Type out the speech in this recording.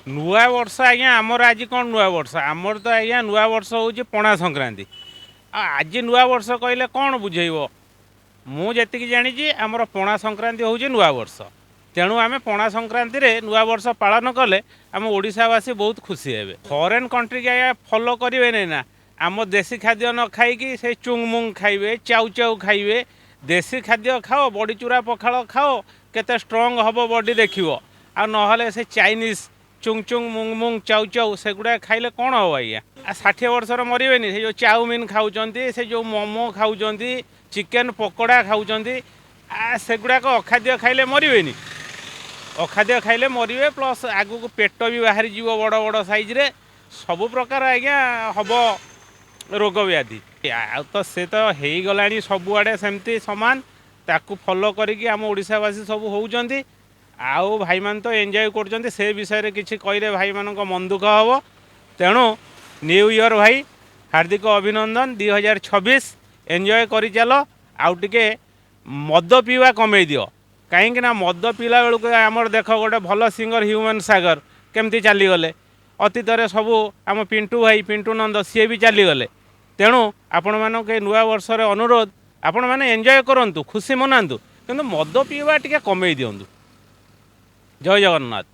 नुआ वर्ष आज्ञा आमर आज कौन नुआ वर्ष आमर तो आज्ञा नुआ वर्ष हूँ पणा संक्रांति आज नुआ वर्ष कहले कौन बुझेब मुझे जानी आमर पणा संक्रांति हूँ नुआ वर्ष तेणु आम पणा संक्रांति रे नुआ वर्ष पालन कले आम ओडावासी बहुत खुशी हे फरेन कंट्री के आज्ञा फॉलो करेंगे नहीं ना आम देशी खाद्य न खाई से चुंगमुंग खाइबे चाउ चाउ खाइबे देशी खाद्य खाओ बड़ी चूरा पखाड़ खाओ केते स्ट्रंग हम बॉडी देखियो आ नहले से चाइनीज चुंग चुंग मुंग मुंग चाउ चाउ सेगुड़ा खाइले कौन हम आज्ञा 60 वर्षर मरबेनि से जो चाउमिन खाऊँ से जो मोमो खाऊँ चिकेन पकोड़ा खाऊँ सेगुड़ाक अखाद्य खाइले मरबेनि अखाद्य खाइले मरबे प्लस आगु को पेट भी बाहरी जीव बड़ बड़ साइज रे सब प्रकार आज्ञा हम रोग व्याधि तो से तो हो गला सबुआड़े सेमती सामान ताकू फॉलो करिकी आम ओडावासी सब होउचंती आउ भाई मान तो एंजॉय कर से विषय किसी कहले भाई मान मन दुख हम तेणु न्यू ईयर भाई हार्दिक अभिनंदन 2026 एंजॉय करी चल आउ टिके मद पीवा कमे दियो कहीं ना मद पीला बेलू आमर देख गोटे भल सिंगर ह्यूमन सागर केमती चलीगले अतीत सबू आम पिंटू भाई पिंटू नंद सी भी चलीगले तेणु आपण मानक नुआ वर्ष अनुरोध आपण मैंने एंजॉय करूँ खुशी मनातु किंतु मद पीवा टिके कमे दिंतु जय जगन्नाथ।